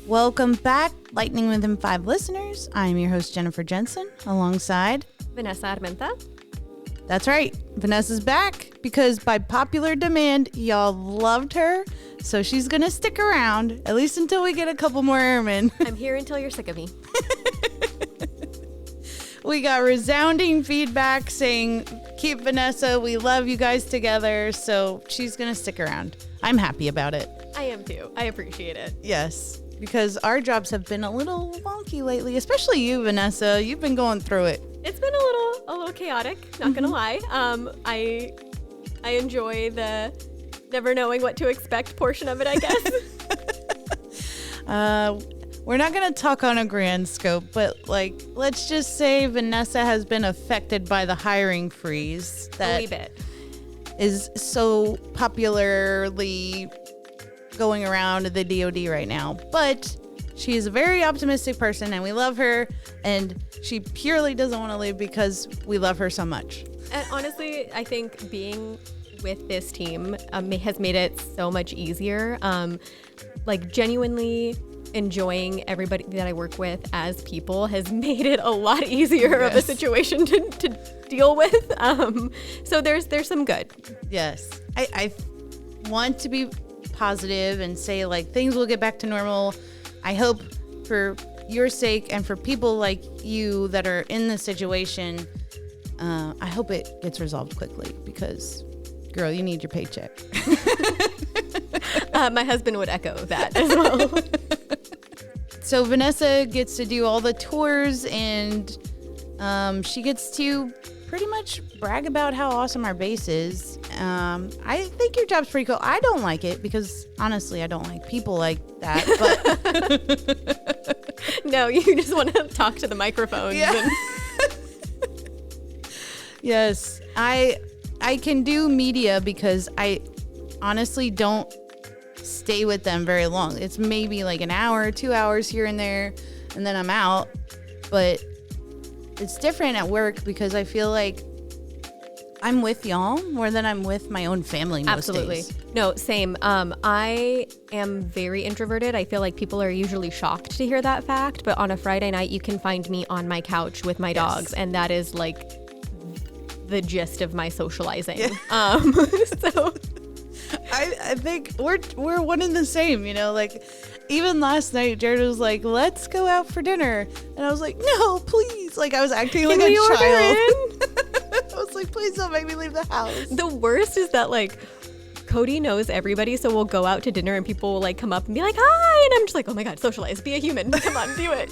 Welcome back, Lightning Within 5 listeners. I am your host, Jennifer Jensen, alongside Vanessa Armenta. That's right. Vanessa's back because by popular demand, y'all loved her. So she's going to stick around, at least until we get a couple more airmen. I'm here until you're sick of me. We got resounding feedback saying, keep Vanessa. We love you guys together. So she's going to stick around. I'm happy about it. I am too. I appreciate it. Yes, because our jobs have been a little wonky lately, especially you, Vanessa. You've been going through it. It's been a little chaotic, not gonna lie. I enjoy the never knowing what to expect portion of it, I guess. We're not going to talk on a grand scope, but let's just say Vanessa has been affected by the hiring freeze that a wee bit is so popularly going around the DoD right now. But she is a very optimistic person and we love her, and she purely doesn't want to leave because we love her so much. And honestly, I think being with this team has made it so much easier. Genuinely enjoying everybody that I work with as people has made it a lot easier of a situation to deal with. So there's some good. Yes. I want to be positive and say things will get back to normal. I hope for your sake and for people like you that are in this situation, I hope it gets resolved quickly because, girl, you need your paycheck. My husband would echo that as well. So Vanessa gets to do all the tours, and she gets to pretty much brag about how awesome our base is. I think your job's pretty cool. I don't like it because, honestly, I don't like people like that. But No, you just want to talk to the microphones. Yeah. Yes, I can do media because I honestly don't stay with them very long. It's maybe an hour, 2 hours here and there, and then I'm out. But it's different at work because I feel like I'm with y'all more than I'm with my own family most Absolutely. days. No, same. I am very introverted. I feel like people are usually shocked to hear that fact, but on a Friday night, you can find me on my couch with my dogs, and that is the gist of my socializing. Yeah. So I think we're one and the same, even last night, Jared was like, let's go out for dinner. And I was like, no, please. I was acting like a child. I was like, please don't make me leave the house. The worst is that Cody knows everybody, so we'll go out to dinner and people will come up and be like, hi. And I'm just like, oh my God, socialize, be a human. Come on, do it.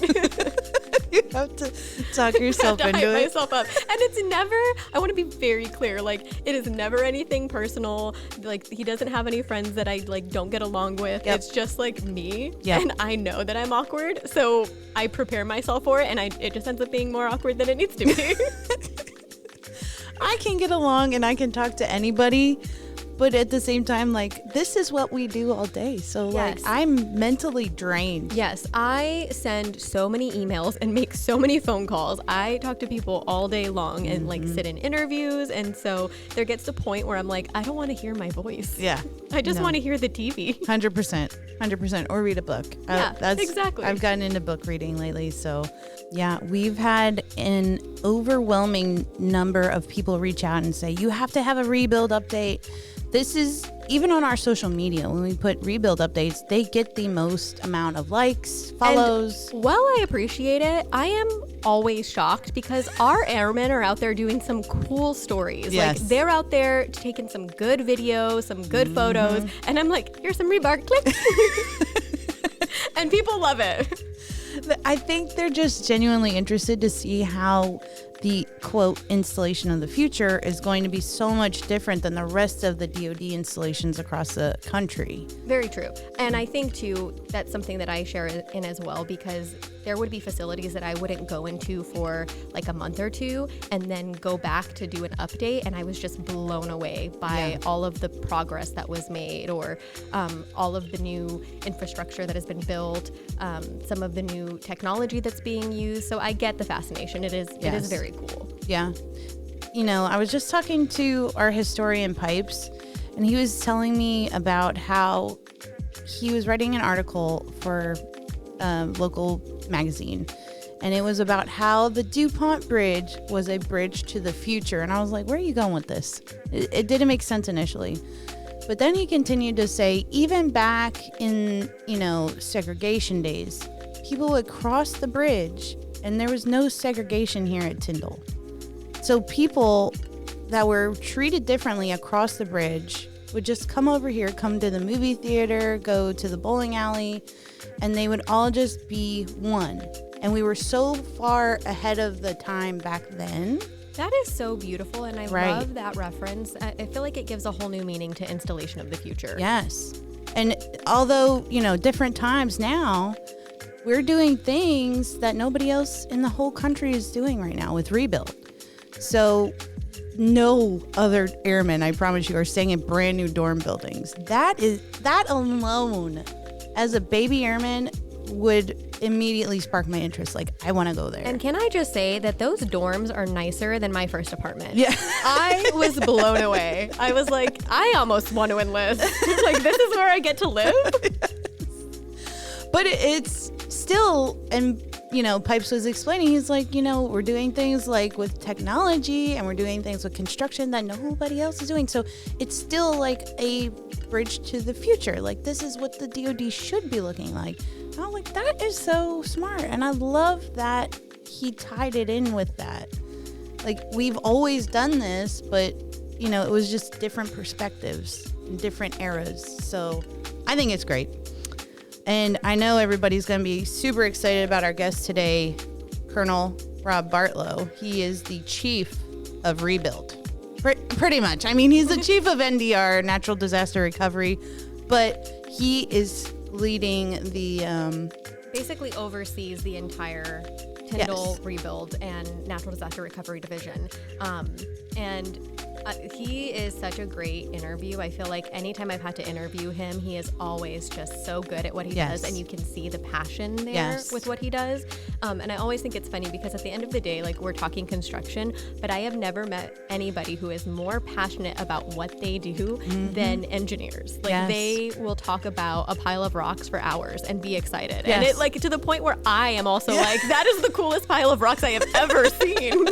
You have to talk yourself into hype it. myself up. And it's never, I want to be very clear, it is never anything personal. He doesn't have any friends that I don't get along with. Yep. It's just me. Yep. And I know that I'm awkward, so I prepare myself for it, and it just ends up being more awkward than it needs to be. I can get along and I can talk to anybody, but at the same time, this is what we do all day. So Yes. I'm mentally drained. Yes, I send so many emails and make so many phone calls. I talk to people all day long and sit in interviews. And so there gets to a point where I'm I don't want to hear my voice. Yeah. I just want to hear the TV. 100%, or read a book. Yeah, exactly. I've gotten into book reading lately. So yeah, we've had an overwhelming number of people reach out and say, you have to have a rebuild update. This is even on our social media. When we put rebuild updates, they get the most amount of likes, follows. And while I appreciate it, I am always shocked because our airmen are out there doing some cool stories. Yes. They're out there taking some good videos, some good photos, and I'm here's some rebar, click. And people love it. I think they're just genuinely interested to see how the quote installation of the future is going to be so much different than the rest of the DoD installations across the country. Very true. And I think too, that's something that I share in as well, because there would be facilities that I wouldn't go into for a month or two and then go back to do an update. And I was just blown away by all of the progress that was made, or all of the new infrastructure that has been built, some of the new technology that's being used. So I get the fascination. It is very cool. Yeah. I was just talking to our historian Pipes, and he was telling me about how he was writing an article for local magazine. And it was about how the DuPont Bridge was a bridge to the future. And I was like, where are you going with this? It didn't make sense initially. But then he continued to say, even back in, segregation days, people would cross the bridge and there was no segregation here at Tyndall. So people that were treated differently across the bridge would just come over here, come to the movie theater, go to the bowling alley, and they would all just be one. And we were so far ahead of the time back then. That is so beautiful, and I love that reference. I feel like it gives a whole new meaning to installation of the future. Yes. And although, different times now, we're doing things that nobody else in the whole country is doing right now with rebuild. So no other airmen, I promise you, are staying in brand new dorm buildings. That alone, as a baby airman, would immediately spark my interest. Like, I want to go there. And can I just say that those dorms are nicer than my first apartment? Yeah. I was blown away. I was like, I almost want to enlist. Like, this is where I get to live? But it's still, and Pipes was explaining, he's like, we're doing things like with technology and we're doing things with construction that nobody else is doing. So it's still like a bridge to the future. Like, this is what the DoD should be looking like. And I'm like, that is so smart. And I love that he tied it in with that. Like, we've always done this, but, it was just different perspectives and different eras. So I think it's great. And I know everybody's going to be super excited about our guest today, Colonel Rob Bartlow. He is the chief of rebuild. Pretty much. I mean, he's the chief of NDR, Natural Disaster Recovery, but he is leading the... basically oversees the entire Tyndall rebuild and Natural Disaster Recovery Division. He is such a great interview. I feel like anytime I've had to interview him, he is always just so good at what he does, and you can see the passion there with what he does. And I always think it's funny because at the end of the day, like, we're talking construction, but I have never met anybody who is more passionate about what they do than engineers. Like, they will talk about a pile of rocks for hours and be excited. And it, like, to the point where I am also like, that is the coolest pile of rocks I have ever seen.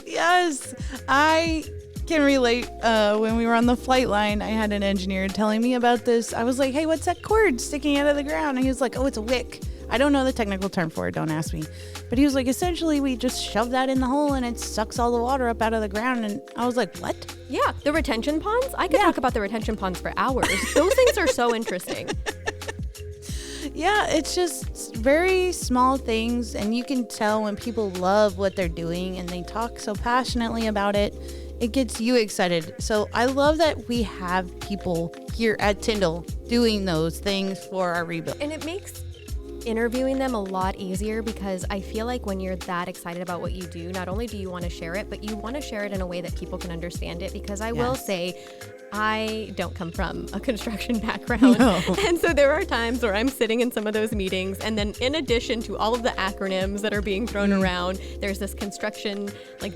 Yes, I can relate. When we were on the flight line, I had an engineer telling me about this. I was like, hey, what's that cord sticking out of the ground? And he was like, oh, it's a wick. I don't know the technical term for it. Don't ask me. But he was like, essentially, we just shove that in the hole and it sucks all the water up out of the ground. And I was like, what? Yeah, the retention ponds. I could talk about the retention ponds for hours. Those things are so interesting. Yeah, it's just very small things, and you can tell when people love what they're doing and they talk so passionately about it, it gets you excited. So I love that we have people here at Tyndall doing those things for our rebuild. And it makes interviewing them a lot easier because I feel like when you're that excited about what you do, not only do you want to share it, but you want to share it in a way that people can understand it, because I will say, I don't come from a construction background. No. And so there are times where I'm sitting in some of those meetings, and then in addition to all of the acronyms that are being thrown around, there's this construction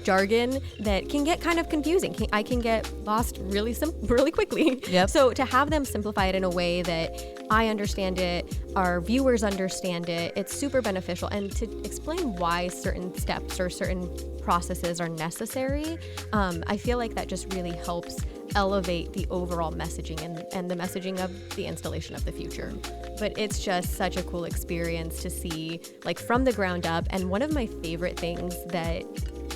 jargon that can get kind of confusing. I can get lost really quickly. Yep. So to have them simplify it in a way that I understand it, our viewers understand it, it's super beneficial. And to explain why certain steps or certain processes are necessary, I feel like that just really helps elevate the overall messaging and the messaging of the installation of the future. But it's just such a cool experience to see, from the ground up. And one of my favorite things that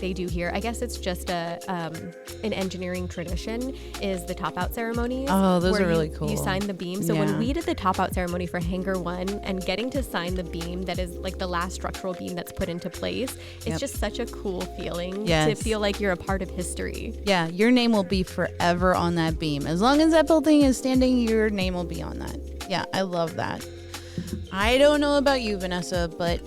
they do here, I guess it's just an engineering tradition, is the top out ceremonies. Oh, those are really cool. You sign the beam. So when we did the top out ceremony for Hangar 1 and getting to sign the beam that is the last structural beam that's put into place, it's just such a cool feeling to feel like you're a part of history. Yeah, your name will be forever on that beam. As long as that building is standing, your name will be on that. Yeah, I love that. I don't know about you, Vanessa, but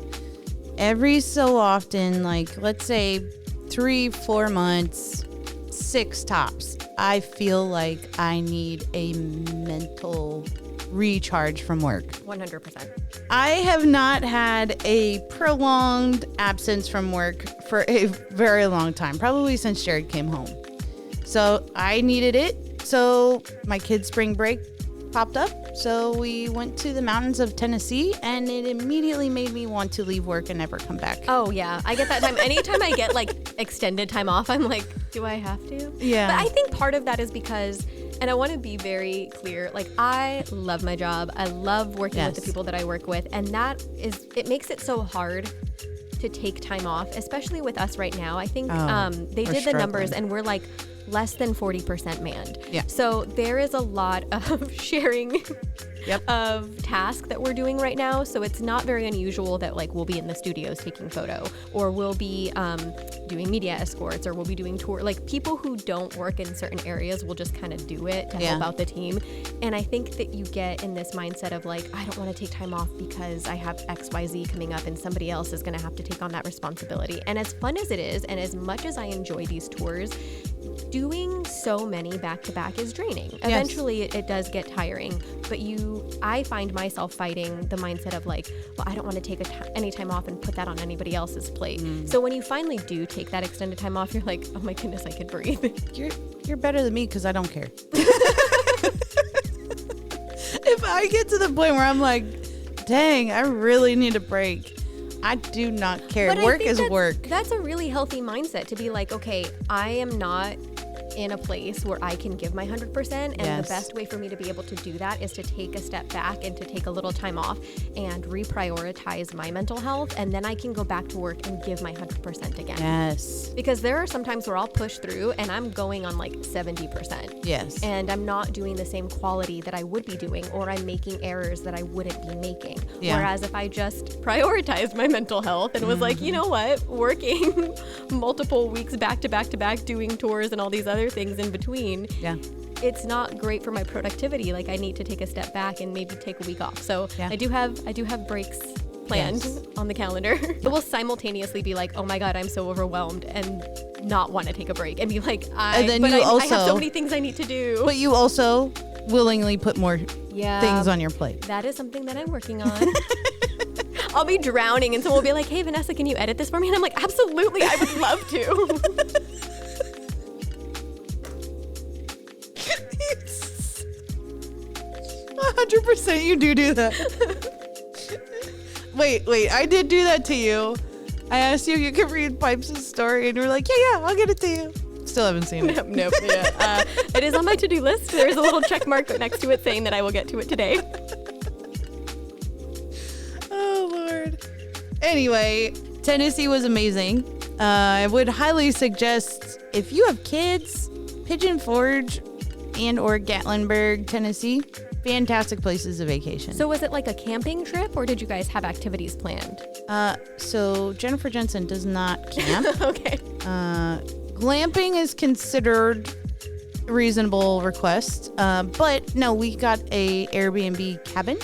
every so often, let's say 3-4 months, 6 tops, I feel like I need a mental recharge from work. 100%. I have not had a prolonged absence from work for a very long time, probably since Jared came home. So I needed it. So my kids' spring break, popped up. So we went to the mountains of Tennessee, and it immediately made me want to leave work and never come back. Oh, yeah. I get that time. Anytime I get like extended time off, I'm like, do I have to? Yeah. But I think part of that is because, and I want to be very clear, like I love my job. I love working with the people that I work with. And it makes it so hard to take time off, especially with us right now. I think they did the numbers and we're like less than 40% manned. Yeah. So there is a lot of sharing of tasks that we're doing right now. So it's not very unusual that like we'll be in the studios taking photo, or we'll be doing media escorts, or we'll be doing tour. Like people who don't work in certain areas will just kind of do it to help out the team. And I think that you get in this mindset of like, I don't want to take time off because I have XYZ coming up and somebody else is going to have to take on that responsibility. And as fun as it is, and as much as I enjoy these tours, doing so many back-to-back is draining. Eventually it does get tiring, but I find myself fighting the mindset of like, well, I don't want to take any time off and put that on anybody else's plate. So when you finally do take that extended time off, you're like, oh my goodness, I could breathe. You're better than me because I don't care. If I get to the point where I'm like, dang, I really need a break, I do not care. But work is work. That's a really healthy mindset to be like, okay, I am not in a place where I can give my 100%, and the best way for me to be able to do that is to take a step back and to take a little time off and reprioritize my mental health, and then I can go back to work and give my 100% again. Yes. Because there are some times where I'll push through and I'm going on like 70%. Yes. And I'm not doing the same quality that I would be doing, or I'm making errors that I wouldn't be making. Yeah. Whereas if I just prioritized my mental health and was like, you know what, working multiple weeks back to back to back, doing tours and all these other things in between, it's not great for my productivity. Like I need to take a step back and maybe take a week off. So I do have breaks planned on the calendar, but we'll simultaneously be like, oh my God, I'm so overwhelmed, and not want to take a break and be like, I have so many things I need to do. But you also willingly put more things on your plate. That is something that I'm working on. I'll be drowning and someone will be like, hey Vanessa, can you edit this for me? And I'm like, absolutely, I would love to. 100% you do that. Wait, I did do that to you. I asked you if you could read Pipes' story, and you were like, yeah, I'll get it to you. Still haven't seen it. Nope. Yeah. It is on my to-do list. There's a little check mark next to it saying that I will get to it today. Oh, Lord. Anyway, Tennessee was amazing. I would highly suggest, if you have kids, Pigeon Forge and or Gatlinburg, Tennessee. Fantastic places to vacation. So was it like a camping trip, or did you guys have activities planned? So Jennifer Jensen does not camp. Okay. Glamping is considered a reasonable request. But no, we got a Airbnb cabin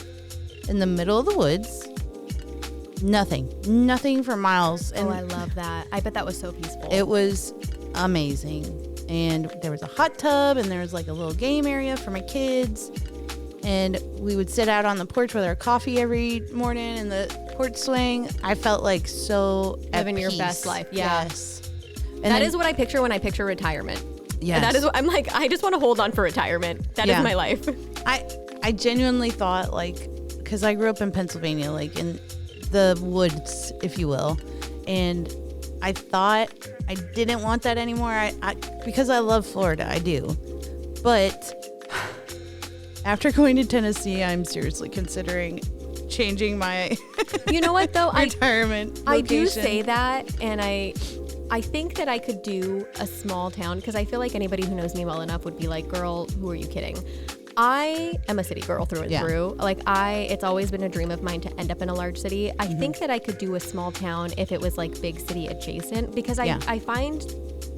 in the middle of the woods. Nothing for miles. And I love that. I bet that was so peaceful. It was amazing. And there was a hot tub, and there was like a little game area for my kids. And we would sit out on the porch with our coffee every morning in the porch swing. I felt like so living at your peace. best life. Yeah. Yes. And that is what I picture when I picture retirement. Yes. And that is what I'm like, I just want to hold on for retirement. That is my life. I genuinely thought, like, because I grew up in Pennsylvania, like in the woods, if you will. And I thought I didn't want that anymore. I because I love Florida, I do. But after going to Tennessee, I'm seriously considering changing my you know what though retirement I location. do say that, and I think that I could do a small town, because I feel like anybody who knows me well enough would be like, girl, who are you kidding? I am a city girl through and through. Like it's always been a dream of mine to end up in a large city. I think that I could do a small town if it was like big city adjacent, because I find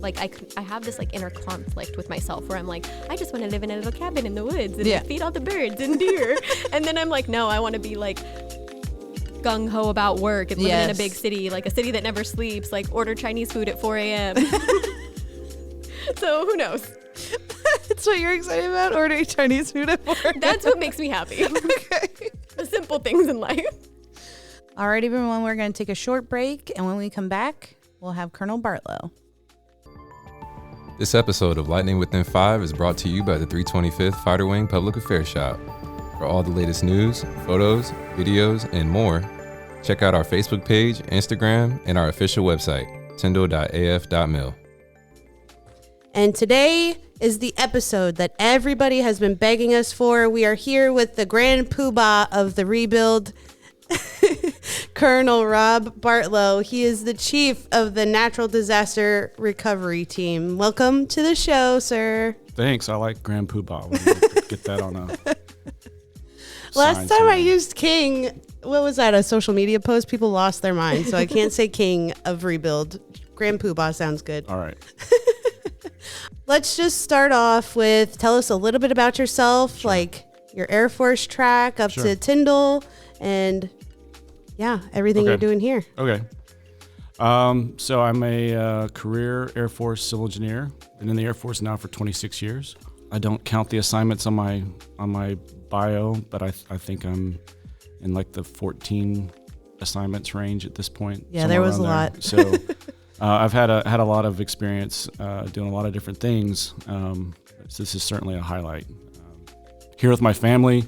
like I have this like inner conflict with myself where I'm like, I just want to live in a little cabin in the woods and like, feed all the birds and deer. And then I'm like, no, I want to be like gung-ho about work and living in a big city, like a city that never sleeps, like order Chinese food at 4 a.m. So who knows? That's what you're excited about? Ordering Chinese food at 4 a.m.? That's what makes me happy. Okay. The simple things in life. All right, everyone, we're going to take a short break, and when we come back, we'll have Colonel Bartlow. This episode of Lightning Within 5 is brought to you by the 325th Fighter Wing Public Affairs Shop. For all the latest news, photos, videos, and more, check out our Facebook page, Instagram, and our official website, tyndall.af.mil. And today is the episode that everybody has been begging us for. We are here with the grand poobah of the rebuild, Colonel Rob Bartlow. He is the chief of the Natural Disaster Recovery Team. Welcome to the show, sir. Thanks. I like grand poobah. We'll get that on a Last time I used King, what was that, a social media post? People lost their mind, so I can't say King of Rebuild. Grand Poobah sounds good. All right. Let's just start off with, tell us a little bit about yourself, like your Air Force track up to Tyndall, and everything you're doing here. Okay. So I'm a career Air Force civil engineer. Been in the Air Force now for 26 years. I don't count the assignments on my bio, but I think I'm in like the 14 assignments range at this point. Yeah, there was a lot. So I've had a lot of experience doing a lot of different things. So this is certainly a highlight. Here with my family,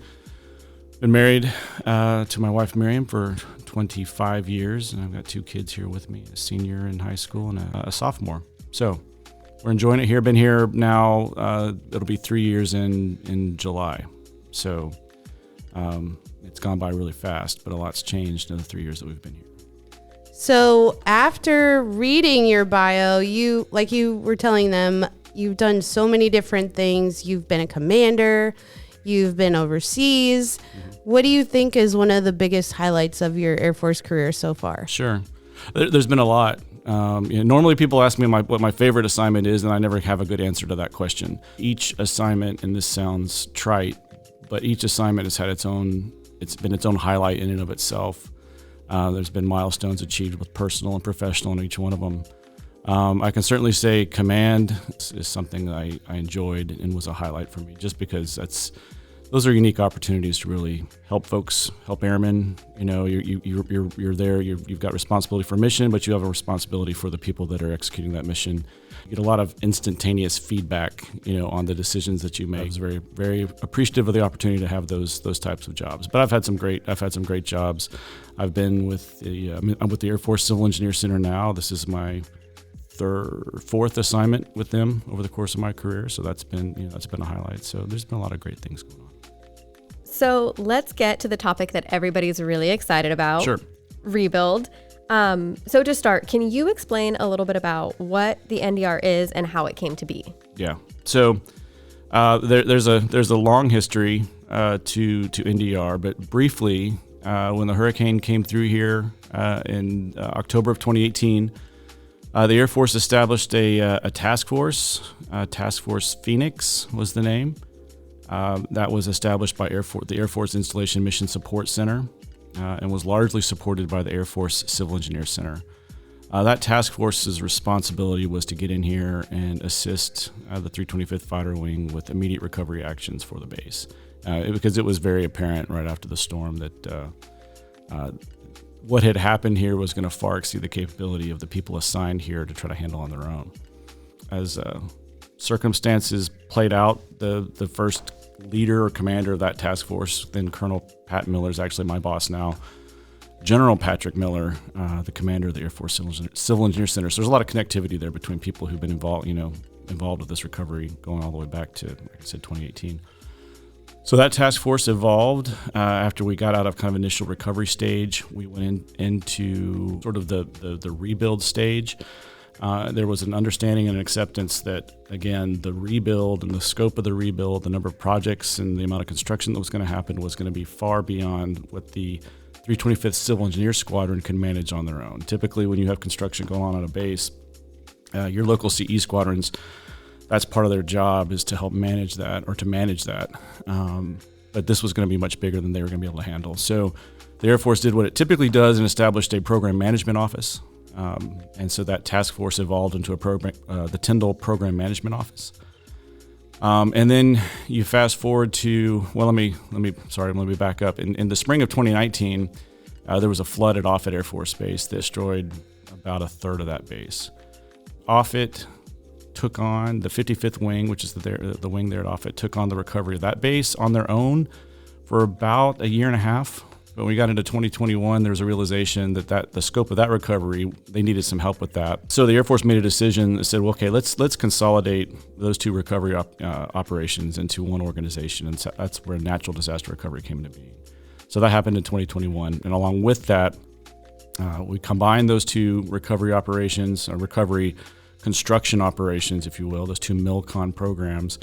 been married to my wife Miriam for 25 years, and I've got 2 kids here with me, a senior in high school and a sophomore. So we're enjoying it here. Been here now, it'll be 3 years in July. So it's gone by really fast, but a lot's changed in the 3 years that we've been here. So after reading your bio, you were telling them, you've done so many different things. You've been a commander, you've been overseas. Mm-hmm. What do you think is one of the biggest highlights of your Air Force career so far? Sure. There's been a lot. Normally people ask me what my favorite assignment is, and I never have a good answer to that question. Each assignment, and this sounds trite, but each assignment has had it's been its own highlight in and of itself. There's been milestones achieved with personal and professional in each one of them. I can certainly say command is something that I enjoyed and was a highlight for me, just because those are unique opportunities to really help folks, help airmen. You know, you're there. You've got responsibility for mission, but you have a responsibility for the people that are executing that mission. You get a lot of instantaneous feedback, on the decisions that you make. I was very, very appreciative of the opportunity to have those types of jobs. But I've had some great jobs. I've been I'm with the Air Force Civil Engineer Center now. This is my fourth assignment with them over the course of my career. So that's been a highlight. So there's been a lot of great things going on. So let's get to the topic that everybody's really excited about. Sure. Rebuild. So to start, can you explain a little bit about what the NDR is and how it came to be? Yeah. So there's a long history to NDR, but briefly, when the hurricane came through here in October of 2018, the Air Force established a task force. Task Force Phoenix was the name. That was established by the Air Force Installation Mission Support Center and was largely supported by the Air Force Civil Engineer Center. That task force's responsibility was to get in here and assist the 325th Fighter Wing with immediate recovery actions for the base, because it was very apparent right after the storm that what had happened here was going to far exceed the capability of the people assigned here to try to handle on their own. As circumstances played out, the first leader or commander of that task force, then Colonel Pat Miller, is actually my boss now, General Patrick Miller, the commander of the Air Force Civil Engineer Center. So there's a lot of connectivity there between people who've been involved with this recovery going all the way back to, like I said, 2018. So that task force evolved after we got out of kind of initial recovery stage. We went into sort of the rebuild stage. There was an understanding and an acceptance that, again, the rebuild and the scope of the rebuild, the number of projects and the amount of construction that was going to happen was going to be far beyond what the 325th Civil Engineer Squadron can manage on their own. Typically, when you have construction going on a base, your local CE squadrons, that's part of their job, is to help manage that or to manage that. But this was going to be much bigger than they were going to be able to handle. So the Air Force did what it typically does and established a program management office. And so that task force evolved into the Tyndall Program Management Office. And then you fast forward to, let me back up. In the spring of 2019, there was a flood at Offutt Air Force Base that destroyed about a third of that base. Offutt took on the 55th Wing, which is the wing there at Offutt, took on the recovery of that base on their own for about a year and a half. When we got into 2021, there was a realization that the scope of that recovery, they needed some help with that. So the Air Force made a decision that said, well, okay, let's consolidate those two recovery operations into one organization. And so that's where natural disaster recovery came into being. So that happened in 2021. And along with that, we combined those two recovery operations, recovery construction operations, if you will, those two MILCON programs.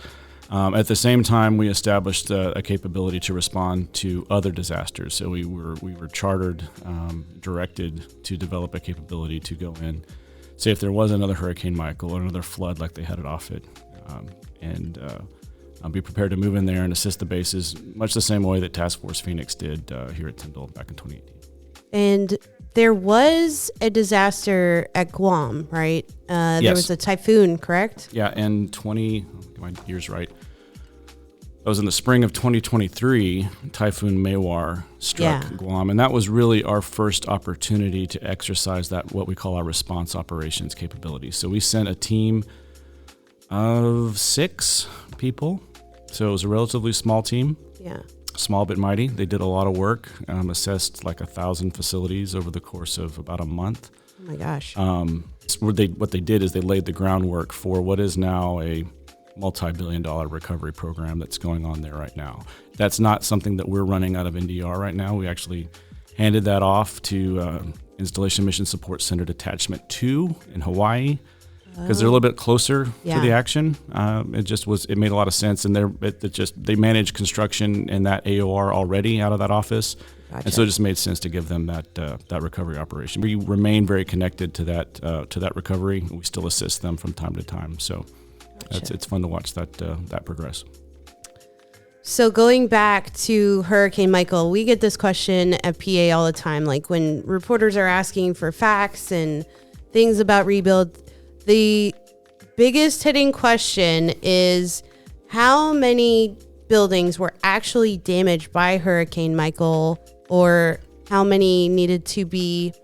At the same time, we established a capability to respond to other disasters. So we were chartered, directed to develop a capability to go in, say if there was another Hurricane Michael or another flood like they had at Offutt, and be prepared to move in there and assist the bases, much the same way that Task Force Phoenix did here at Tyndall back in 2018. And there was a disaster at Guam, right? Yes. There was a typhoon, correct? Yeah, and my year's right. That was in the spring of 2023, Typhoon Mawar struck Guam, and that was really our first opportunity to exercise that, what we call our response operations capability. So we sent a team of 6 people, so it was a relatively small team. Yeah. Small but mighty. They did a lot of work, assessed like 1,000 facilities over the course of about a month. Oh my gosh. What they did is they laid the groundwork for what is now a multi-billion-dollar recovery program that's going on there right now. That's not something that we're running out of NDR right now. We actually handed that off to Installation Mission Support Center Detachment 2 in Hawaii because they're a little bit closer to the action. It made a lot of sense, and they manage construction in that AOR already out of that office. Gotcha. And so it just made sense to give them that recovery operation. We remain very connected to that recovery. We still assist them from time to time. So it's fun to watch that progress. So going back to Hurricane Michael, we get this question at PA all the time. Like when reporters are asking for facts and things about rebuild, the biggest hitting question is how many buildings were actually damaged by Hurricane Michael, or how many needed to be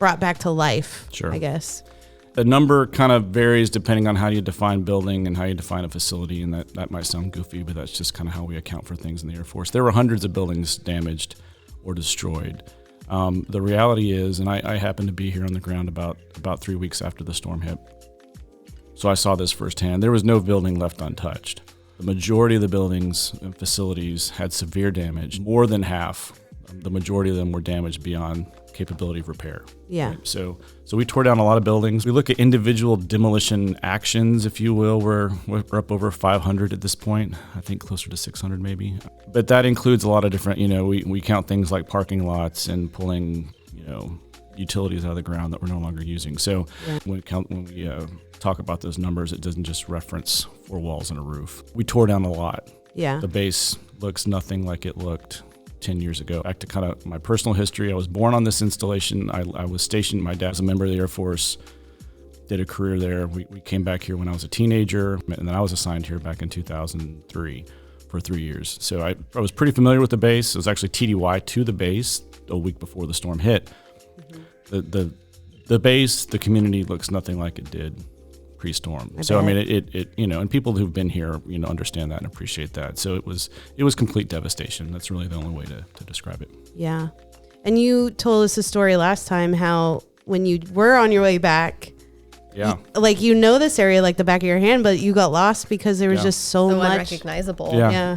brought back to life, Sure. I guess. The number kind of varies depending on how you define building and how you define a facility, and that might sound goofy, but that's just kind of how we account for things in the Air Force. There were hundreds of buildings damaged or destroyed. The reality is, and I happened to be here on the ground about 3 weeks after the storm hit, so I saw this firsthand. There was no building left untouched. The majority of the buildings and facilities had severe damage. More than half, the majority of them were damaged beyond capability of repair. Yeah. Right? So we tore down a lot of buildings. We look at individual demolition actions, if you will. We're up over 500 at this point. I think closer to 600 maybe. But that includes a lot of different, we count things like parking lots and pulling, utilities out of the ground that we're no longer using. So when we talk about those numbers, it doesn't just reference 4 walls and a roof. We tore down a lot. Yeah. The base looks nothing like it looked 10 years ago. Back to kind of my personal history, I was born on this installation. I was stationed, my dad was a member of the Air Force, did a career there. We came back here when I was a teenager, and then I was assigned here back in 2003 for 3 years. So I was pretty familiar with the base. It was actually TDY to the base a week before the storm hit. Mm-hmm. The base, the community looks nothing like it did pre-storm. So I mean, it and people who've been here, understand that and appreciate that. So it was complete devastation. That's really the only way to describe it. Yeah. And you told us a story last time how when you were on your way back, this area like the back of your hand, but you got lost because there was just so much unrecognizable. Yeah.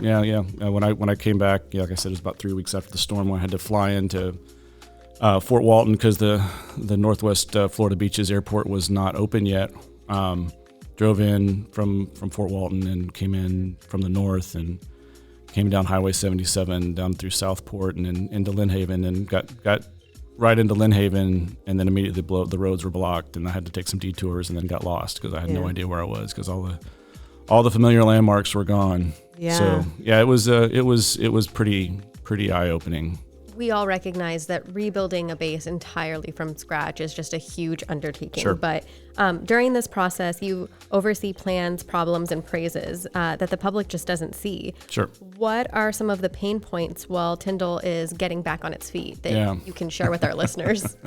When I came back, like I said, it was about 3 weeks after the storm. I had to fly into Fort Walton because the Northwest Florida Beaches Airport was not open yet. Drove in from Fort Walton and came in from the north and came down Highway 77 down through Southport and then into Lynn Haven and got right into Lynn Haven, and then immediately the roads were blocked and I had to take some detours and then got lost because I had no idea where I was because all the familiar landmarks were gone. Yeah. So it was pretty eye-opening. We all recognize that rebuilding a base entirely from scratch is just a huge undertaking. Sure. But during this process, you oversee plans, problems, and praises that the public just doesn't see. Sure. What are some of the pain points while Tyndall is getting back on its feet that you can share with our listeners?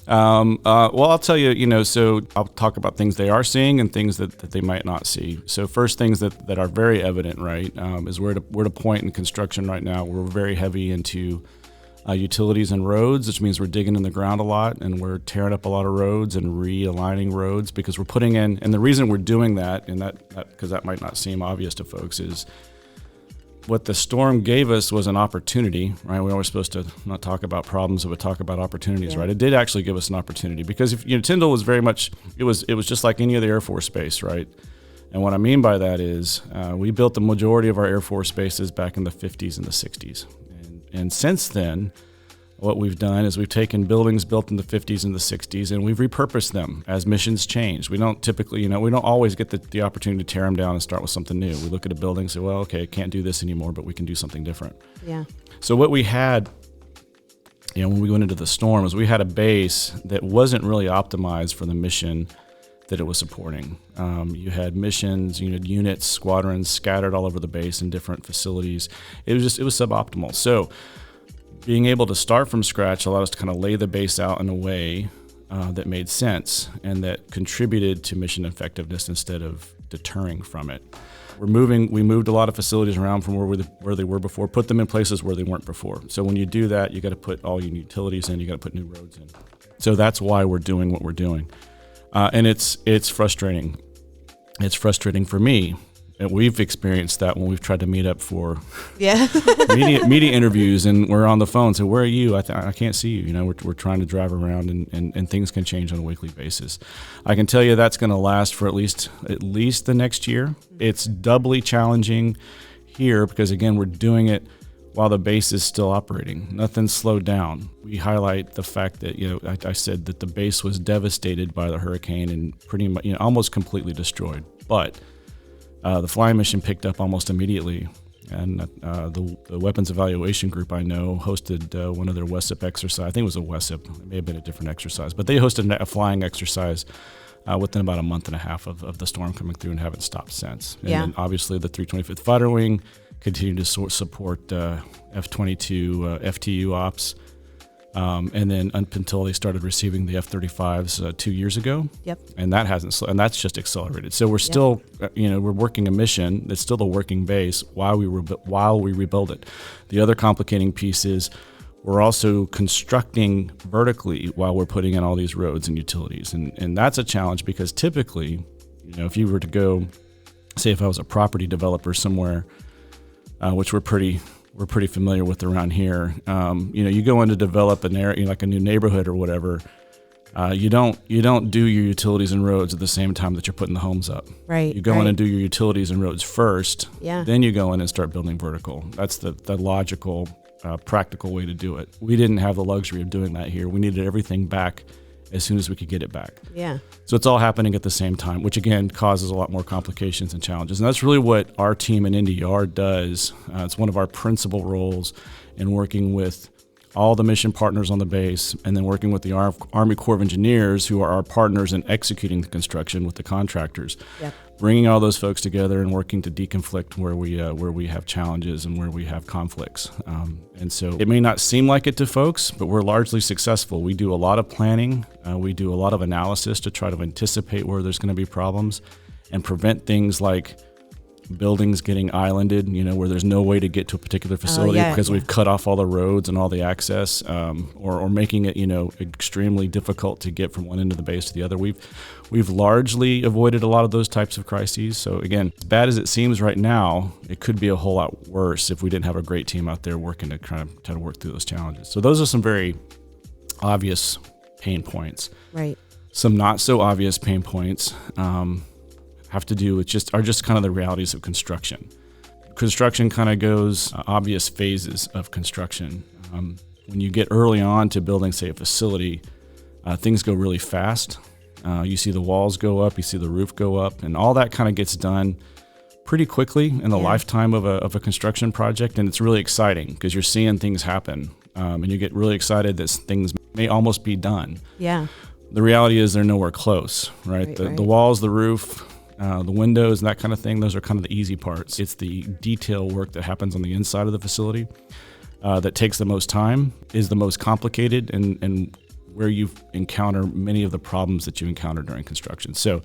Well, I'll tell you, so I'll talk about things they are seeing and things that they might not see. So first things that are very evident, right, is we're at a point in construction right now where we're very heavy into utilities and roads, which means we're digging in the ground a lot and we're tearing up a lot of roads and realigning roads because we're putting in, and the reason we're doing that, and that because that might not seem obvious to folks, is what the storm gave us was an opportunity, right? We're always supposed to not talk about problems, but talk about opportunities, right? It did actually give us an opportunity because if Tyndall was very much, it was just like any other Air Force base, right? And what I mean by that is we built the majority of our Air Force bases back in the 50s and the 60s. And since then, what we've done is we've taken buildings built in the 50s and the 60s and we've repurposed them as missions change. We don't typically, we don't always get the opportunity to tear them down and start with something new. We look at a building and say, well, okay, I can't do this anymore, but we can do something different. Yeah. So what we had, when we went into the storm, is we had a base that wasn't really optimized for the mission that it was supporting. You had missions, units, squadrons scattered all over the base in different facilities. It was suboptimal. So being able to start from scratch allowed us to kind of lay the base out in a way that made sense and that contributed to mission effectiveness instead of deterring from it. We moved a lot of facilities around from where they were before, put them in places where they weren't before. So when you do that, you got to put all your utilities in, you got to put new roads in. So that's why we're doing what we're doing. And it's frustrating. It's frustrating for me. And we've experienced that when we've tried to meet up for media interviews, and we're on the phone. So where are you? I can't see you. We're trying to drive around, and things can change on a weekly basis. I can tell you that's going to last for at least the next year. It's doubly challenging here because again we're doing it while the base is still operating. Nothing's slowed down. We highlight the fact that, I said that the base was devastated by the hurricane and pretty much, almost completely destroyed. But the flying mission picked up almost immediately. And the weapons evaluation group I know hosted one of their WESIP exercise. I think it was a WESIP. It may have been a different exercise. But they hosted a flying exercise within about a month and a half of the storm coming through and haven't stopped since. And then obviously the 325th Fighter Wing continue to support F-22 FTU ops, and then up until they started receiving the F-35s 2 years ago. Yep. And that hasn't, and that's just accelerated. So we're still, we're working a mission that's still the working base while we rebuild it. The other complicating piece is we're also constructing vertically while we're putting in all these roads and utilities, and that's a challenge because typically, if you were to go, say, if I was a property developer somewhere. Which we're pretty familiar with around here. You go in to develop an area, like a new neighborhood or whatever. You don't do your utilities and roads at the same time that you're putting the homes up. Right. You go in and do your utilities and roads first. Yeah. Then you go in and start building vertical. That's the logical, practical way to do it. We didn't have the luxury of doing that here. We needed everything back as soon as we could get it back. Yeah. So it's all happening at the same time, which again causes a lot more complications and challenges. And that's really what our team in NDR does. It's one of our principal roles in working with all the mission partners on the base, and then working with the Army Corps of Engineers, who are our partners in executing the construction with the contractors. Yep. Bringing all those folks together and working to deconflict where we have challenges and where we have conflicts. And so it may not seem like it to folks, but we're largely successful. We do a lot of planning. We do a lot of analysis to try to anticipate where there's going to be problems and prevent things like buildings getting islanded, where there's no way to get to a particular facility because we've cut off all the roads and all the access, or making it, extremely difficult to get from one end of the base to the other. We've largely avoided a lot of those types of crises. So again, as bad as it seems right now, it could be a whole lot worse if we didn't have a great team out there working to try to work through those challenges. So those are some very obvious pain points. Right. Some not so obvious pain points. Have to do with just kind of the realities of construction. Construction kind of goes obvious phases of construction. When you get early on to building, say, a facility, things go really fast. You see the walls go up, you see the roof go up, and all that kind of gets done pretty quickly in the lifetime of a construction project, and it's really exciting because you're seeing things happen, and you get really excited that things may almost be done. Yeah. The reality is they're nowhere close, right? The walls, the roof, the windows and that kind of thing, those are kind of the easy parts. It's the detail work that happens on the inside of the facility that takes the most time, is the most complicated, and where you encounter many of the problems that you encounter during construction. So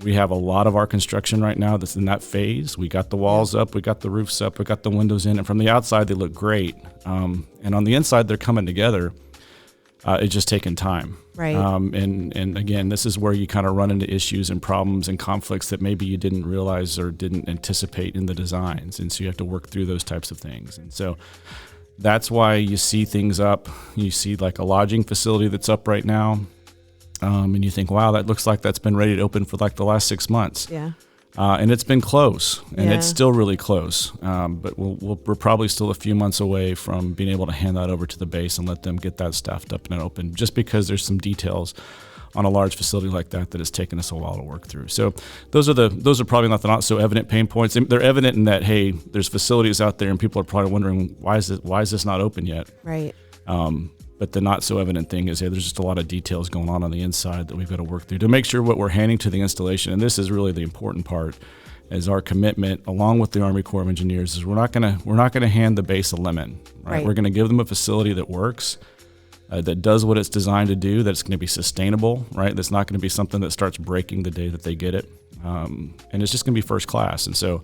we have a lot of our construction right now that's in that phase. We got the walls up, we got the roofs up, we got the windows in, and from the outside they look great. And on the inside they're coming together. It's just taking time. Right. And again, this is where you kind of run into issues and problems and conflicts that maybe you didn't realize or didn't anticipate in the designs. And so you have to work through those types of things. And so that's why you see things up. You see like a lodging facility that's up right now. And you think, wow, that looks like that's been ready to open for like the last 6 months. Yeah. And it's been close, and Yeah. it's still really close. But we're probably still a few months away from being able to hand that over to the base and let them get that staffed up and open, just because there's some details on a large facility like that has taken us a while to work through. So those are probably not so evident pain points. They're evident in that, hey, there's facilities out there and people are probably wondering, why is this not open yet? Right. But the not so evident thing is, hey, there's just a lot of details going on the inside that we've got to work through to make sure what we're handing to the installation, and this is really the important part, is our commitment along with the Army Corps of Engineers, is we're not gonna hand the base a lemon. Right? We're gonna give them a facility that works, that does what it's designed to do, that's going to be sustainable, right? That's not going to be something that starts breaking the day that they get it, and it's just going to be first class. And so,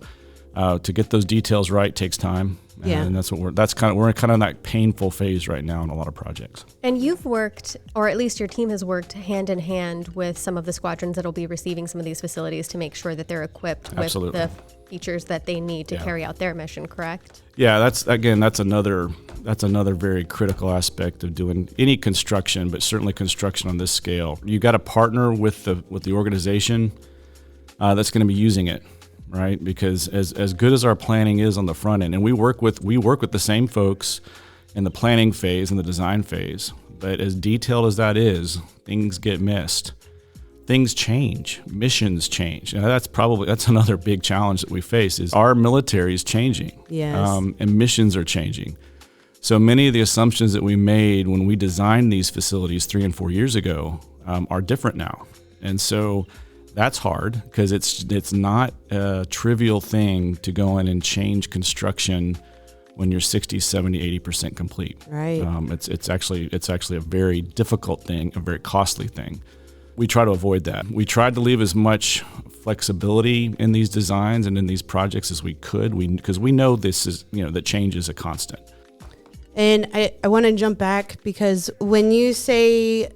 to get those details right takes time, and that's what we're kind of in that painful phase right now in a lot of projects. And you've worked, or at least your team has worked hand in hand with some of the squadrons that'll be receiving some of these facilities to make sure that they're equipped Absolutely. with the features that they need to carry out their mission, correct? Yeah, that's another very critical aspect of doing any construction, but certainly construction on this scale. You got to partner with the organization that's going to be using it, right? Because as good as our planning is on the front end, and we work with the same folks in the planning phase and the design phase, but as detailed as that is, things get missed. Things change, missions change, and that's another big challenge that we face. Is our military is changing, and missions are changing. So many of the assumptions that we made when we designed these facilities 3 and 4 years ago are different now, and so that's hard because it's not a trivial thing to go in and change construction when you're 60, 70, 80% complete. Right. It's actually a very difficult thing, a very costly thing. We try to avoid that. We tried to leave as much flexibility in these designs and in these projects as we could, because we know this is, that change is a constant. And I want to jump back, because when you say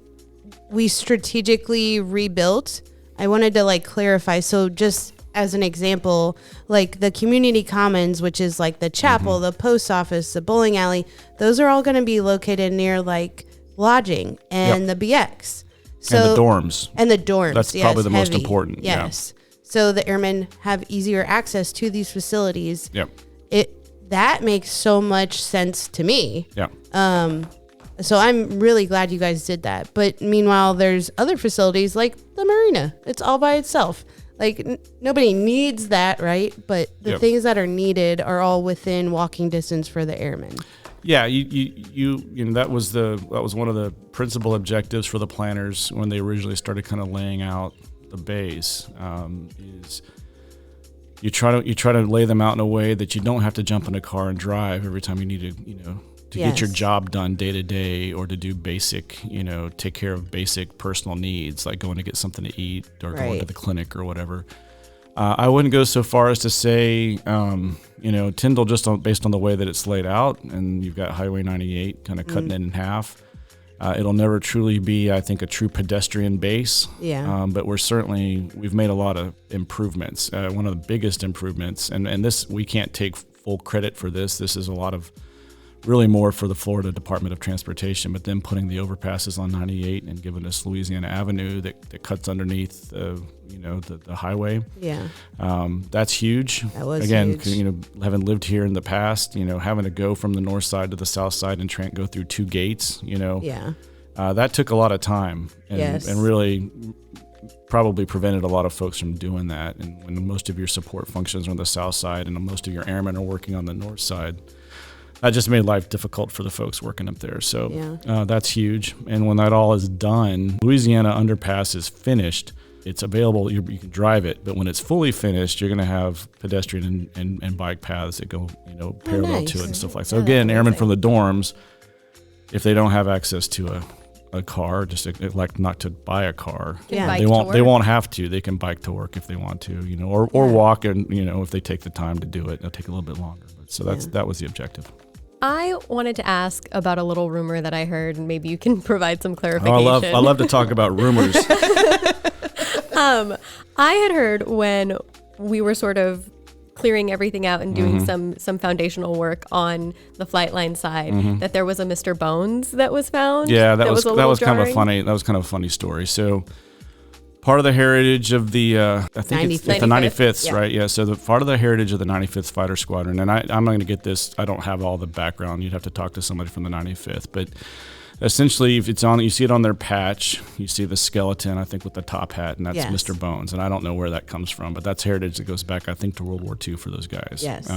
we strategically rebuilt, I wanted to clarify. So just as an example, like the community commons, which is like the chapel, the post office, the bowling alley, those are all going to be located near lodging and the BX. So, and the dorms. And the dorms. That's probably the most important. Yes. Yeah. So the airmen have easier access to these facilities. Yep. That makes so much sense to me. Yeah. So I'm really glad you guys did that. But meanwhile, there's other facilities like the marina. It's all by itself. Nobody needs that, right? But the things that are needed are all within walking distance for the airmen. Yeah, that was one of the principal objectives for the planners when they originally started kind of laying out the base. Is you try to lay them out in a way that you don't have to jump in a car and drive every time you need to get your job done day to day, or to do basic, take care of basic personal needs, like going to get something to eat or going to the clinic or whatever. I wouldn't go so far as to say, Tyndall, based on the way that it's laid out, and you've got Highway 98 kind of cutting it in half. It'll never truly be, I think, a true pedestrian base. Yeah. But we've made a lot of improvements. One of the biggest improvements, and this, we can't take full credit for this. This is a lot of really more for the Florida Department of Transportation, but then putting the overpasses on 98 and giving us Louisiana Avenue that cuts underneath the highway. Yeah. That's huge. That was huge. Having lived here in the past, having to go from the north side to the south side and go through 2 gates, that took a lot of time and really probably prevented a lot of folks from doing that. And when most of your support functions are on the south side and most of your airmen are working on the north side, that just made life difficult for the folks working up there. So that's huge. And when that all is done, Louisiana Underpass is finished. It's available. You can drive it. But when it's fully finished, you're going to have pedestrian and bike paths that go parallel to it and stuff like that. So again, airmen from the dorms, if they don't have access to a car, just elect not to buy a car. Can bike They to won't. They work. won't have to. They can bike to work if they want to, or walk, and if they take the time to do it, it'll take a little bit longer. But so that was the objective. I wanted to ask about a little rumor that I heard, and maybe you can provide some clarification. I love to talk about rumors. I had heard when we were sort of clearing everything out and doing some foundational work on the flight line side that there was a Mr. Bones that was found. Yeah, that was a little kind of a jarring. funny story. So part of the heritage of the I think it's the 95th, yeah. right? Yeah. So the part of the heritage of the 95th Fighter Squadron, and I'm not going to get this. I don't have all the background. You'd have to talk to somebody from the 95th, but essentially, if it's on, you see it on their patch. You see the skeleton, I think, with the top hat, and that's Yes. Mr. Bones. And I don't know where that comes from, but that's heritage that goes back, I think, to World War II for those guys. Yes.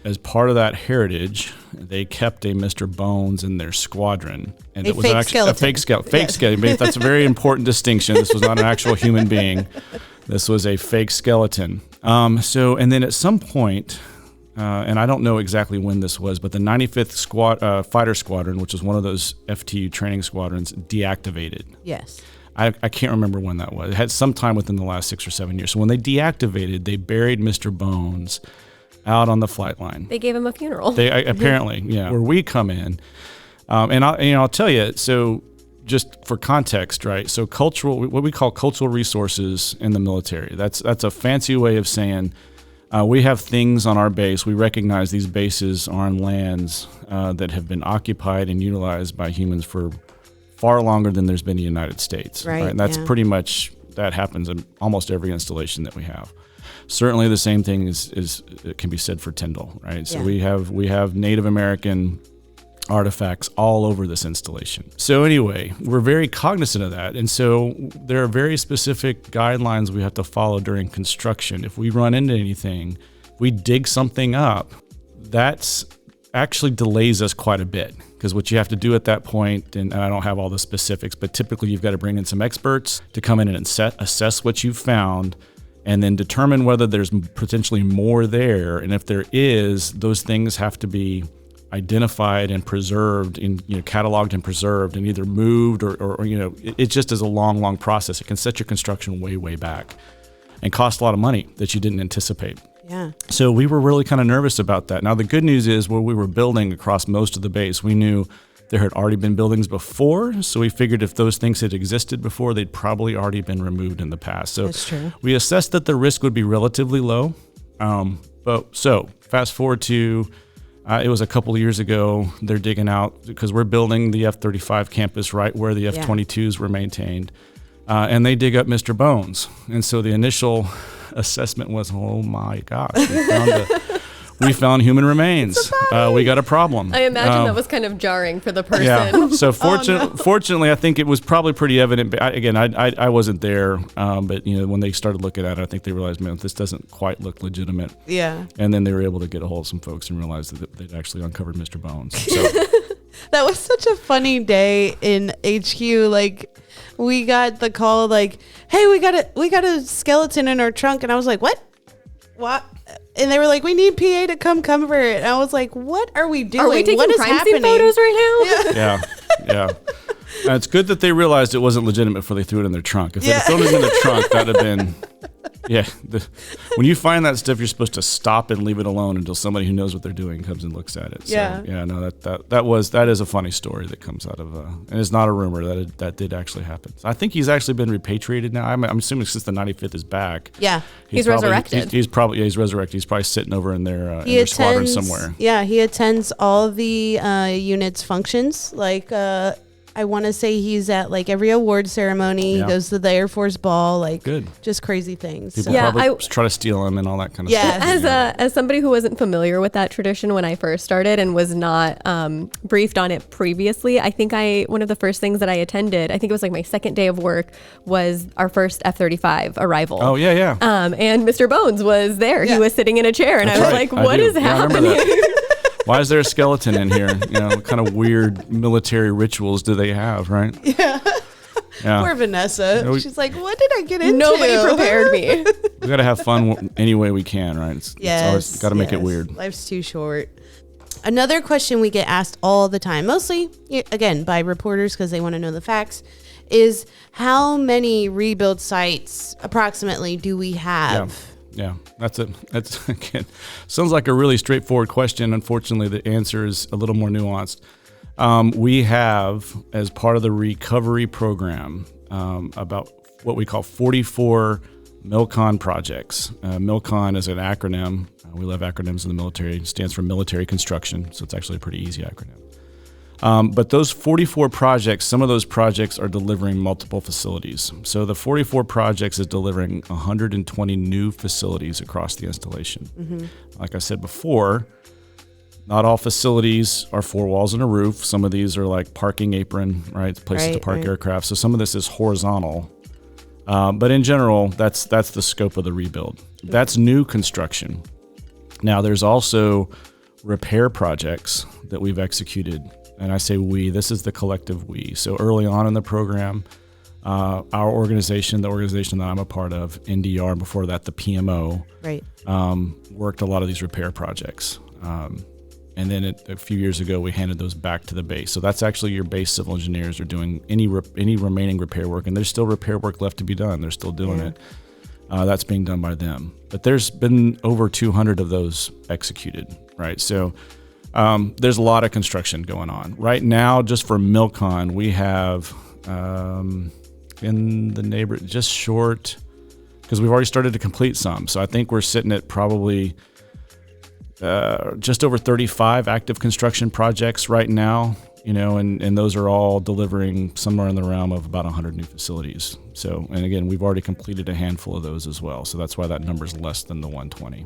As part of that heritage, they kept a Mr. Bones in their squadron, and A it was fake actually a fake skeleton. Fake Yes. skeleton. That's a very important distinction. This was not an actual human being. This was a fake skeleton. And then at some point. And I don't know exactly when this was, but the 95th Fighter Squadron, which was one of those FTU training squadrons, deactivated. Yes. I can't remember when that was. It had some time within the last 6 or 7 years. So when they deactivated, they buried Mr. Bones out on the flight line. They gave him a funeral. They apparently, yeah. Where we come in, and I'll tell you. So just for context, right? So what we call cultural resources in the military. That's a fancy way of saying. We have things on our base. We recognize these bases are on lands that have been occupied and utilized by humans for far longer than there's been in the United States. Right, And that's yeah. pretty much, that happens in almost every installation that we have. Certainly the same thing is can be said for Tyndall, right? So Yeah. we have Native American artifacts all over this installation. So anyway, we're very cognizant of that. And so there are very specific guidelines we have to follow during construction. If we run into anything, we dig something up, that's actually delays us quite a bit. Because what you have to do at that point, and I don't have all the specifics, but typically you've got to bring in some experts to come in and assess what you've found, and then determine whether there's potentially more there. And if there is, those things have to be identified and preserved, cataloged and preserved, and either moved or it just is a long process. It can set your construction way back and cost a lot of money that you didn't anticipate. Yeah. So we were really kind of nervous about that. Now the good news is, where we were building across most of the base, we knew there had already been buildings before, so we figured if those things had existed before, they'd probably already been removed in the past. So That's true. we assessed that the risk would be relatively low. So fast forward to it was a couple of years ago. They're digging out, because we're building the F-35 campus right where the F-22s were maintained. And they dig up Mr. Bones. And so the initial assessment was, oh my gosh, we found human remains. We got a problem. I imagine that was kind of jarring for the person. Yeah. So fortunately, I think it was probably pretty evident. But I wasn't there. But when they started looking at it, I think they realized, man, this doesn't quite look legitimate. Yeah. And then they were able to get a hold of some folks and realize that they'd actually uncovered Mr. Bones. So That was such a funny day in HQ. Like, we got the call, like, hey, we got a skeleton in our trunk. And I was like, what? And they were like, we need PA to come cover it. And I was like, what are we doing? Are we taking what is crime happening? scene photos right now? yeah. And it's good that they realized it wasn't legitimate before they threw it in their trunk. If they thrown it in the trunk, that'd have been, when you find that stuff, you're supposed to stop and leave it alone until somebody who knows what they're doing comes and looks at it. So, that is a funny story that comes out of, and it's not a rumor, that did actually happen. So I think he's actually been repatriated now. I'm assuming since the 95th is back. Yeah. He's resurrected. He's resurrected. He's probably sitting over in their squadron somewhere. Yeah, he attends all the unit's functions. Like, I want to say he's at like every award ceremony. Yeah. He goes to the Air Force Ball. Like, Good. just crazy things. People Yeah, probably try to steal him and all that kind of Yeah. stuff. As somebody who wasn't familiar with that tradition when I first started and was not briefed on it previously, I think one of the first things that I attended, I think it was like my second day of work, was our first F-35 arrival. Oh, yeah. And Mr. Bones was there. Yeah. He was sitting in a chair, and That's I was right. like, "What is Yeah, I remember happening?" that. Why is there a skeleton in here? What kind of weird military rituals do they have, right? Yeah. Poor Vanessa. Yeah, we- She's like, what did I get into? Nobody prepared me. We got to have fun any way we can, right? It's always got to make it weird. Life's too short. Another question we get asked all the time, mostly, again, by reporters because they want to know the facts, is how many rebuild sites approximately do we have? Yeah, that's again, sounds like a really straightforward question. Unfortunately, the answer is a little more nuanced. We have, as part of the recovery program, about what we call 44 MILCON projects. MILCON is an acronym. We love acronyms in the military. It stands for military construction, so it's actually a pretty easy acronym. But those 44 projects, some of those projects are delivering multiple facilities. So the 44 projects is delivering 120 new facilities across the installation. Mm-hmm. Like I said before, not all facilities are 4 walls and a roof. Some of these are like parking apron, right? Places to park aircraft. So some of this is horizontal. But in general, that's the scope of the rebuild. That's new construction. Now, there's also repair projects that we've executed. And I say we, this is the collective we. So early on in the program, our organization, the organization that I'm a part of, NDR, before that, the PMO, worked a lot of these repair projects. And then a few years ago, we handed those back to the base. So that's actually your base civil engineers are doing any remaining repair work. And there's still repair work left to be done. They're still doing it. That's being done by them. But there's been over 200 of those executed, right? So there's a lot of construction going on. Right now, just for MILCON, we have in the neighborhood, just short, because we've already started to complete some. So I think we're sitting at probably just over 35 active construction projects right now, and those are all delivering somewhere in the realm of about 100 new facilities. So, and again, we've already completed a handful of those as well. So that's why that number is less than the 120.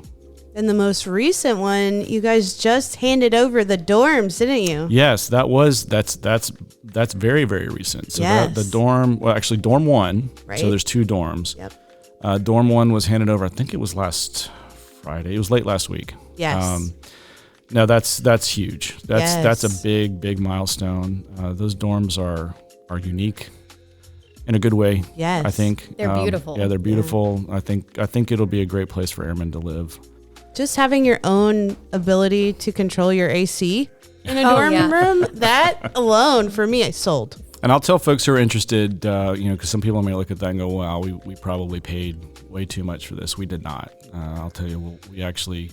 And the most recent one, you guys just handed over the dorms, didn't you? Yes, that's very, very recent. So the dorm, well, actually dorm 1, right. So there's 2 dorms. Yep. Dorm 1 was handed over, I think it was last Friday. It was late last week. Yes. Now that's huge. That's a big milestone. Those dorms are unique in a good way. Yes. I think they're beautiful. Yeah, they're beautiful. Yeah. I think it'll be a great place for airmen to live. Just having your own ability to control your AC in a dorm room, that alone for me, I sold. And I'll tell folks who are interested, because some people may look at that and go, "Wow, we probably paid way too much for this." We did not. I'll tell you, we actually,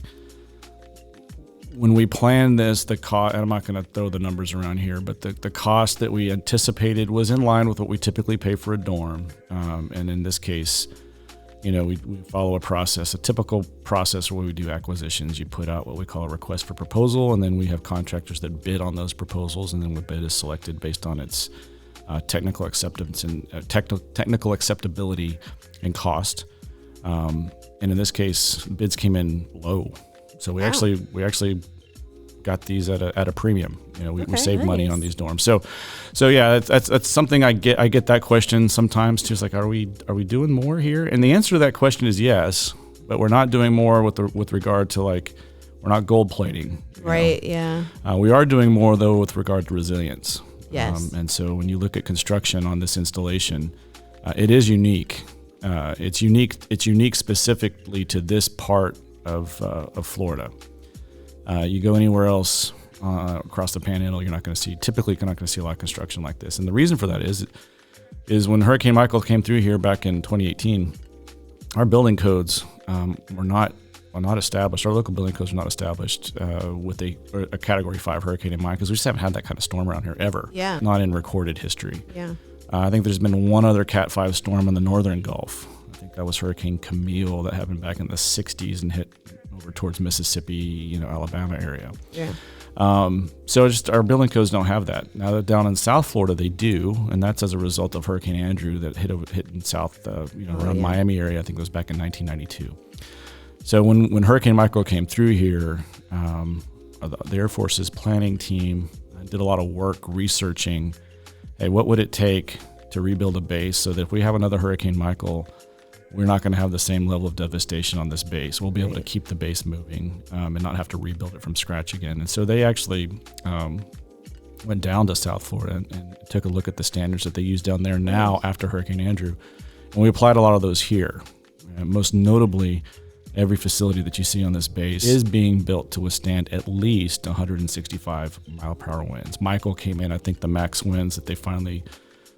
when we planned this, the cost, and I'm not going to throw the numbers around here, but the cost that we anticipated was in line with what we typically pay for a dorm. And in this case, we follow a typical process where we do acquisitions. You put out what we call a request for proposal, and then we have contractors that bid on those proposals, and then the bid is selected based on its technical acceptance and technical acceptability and cost. And in this case, bids came in low. So we actually got these at a premium. We saved money on these dorms. So yeah, that's something I get that question sometimes too. It's like, are we doing more here? And the answer to that question is yes, but we're not doing more with regard to, like, we're not gold plating. Right. Yeah. We are doing more though with regard to resilience. Yes. And so when you look at construction on this installation, it is unique. It's unique specifically to this part of Florida. You go anywhere else across the Panhandle, you're not going to see a lot of construction like this. And the reason for that is when Hurricane Michael came through here back in 2018, our building codes were not established. Our local building codes were not established with a Category 5 hurricane in mind, because we just haven't had that kind of storm around here ever. Yeah. Not in recorded history. Yeah. I think there's been one other Cat 5 storm in the northern Gulf. I think that was Hurricane Camille that happened back in the 60s and hit over towards Mississippi, Alabama area. Yeah. So just our building codes don't have that. Now that down in South Florida, they do, and that's as a result of Hurricane Andrew that hit in South, around Miami area. I think it was back in 1992. So when Hurricane Michael came through here, the Air Force's planning team did a lot of work researching, hey, what would it take to rebuild a base so that if we have another Hurricane Michael, we're not going to have the same level of devastation on this base. We'll be able to keep the base moving and not have to rebuild it from scratch again. And so they actually went down to South Florida and took a look at the standards that they use down there now after Hurricane Andrew. And we applied a lot of those here. Most notably, every facility that you see on this base is being built to withstand at least 165 mile per hour winds. Michael came in, I think the max winds that they finally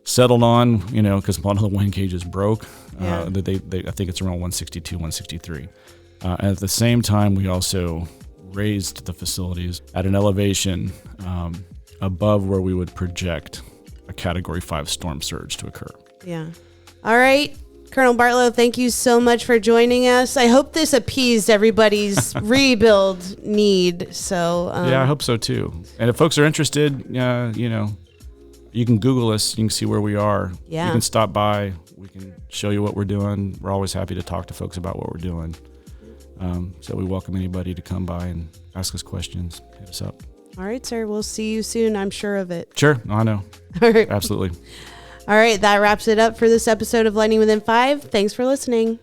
settled on, because one of the wind gauges broke. That they I think it's around 162, 163. And at the same time, we also raised the facilities at an elevation above where we would project a Category 5 storm surge to occur. Yeah. All right. Colonel Bartlow, thank you so much for joining us. I hope this appeased everybody's rebuild need. So yeah, I hope so too. And if folks are interested, you can Google us. You can see where we are. Yeah. You can stop by. We can show you what we're doing. We're always happy to talk to folks about what we're doing. So we welcome anybody to come by and ask us questions. Hit us up. All right, sir. We'll see you soon. I'm sure of it. Sure. I know. All right. Absolutely. All right. That wraps it up for this episode of Lightning Within 5. Thanks for listening.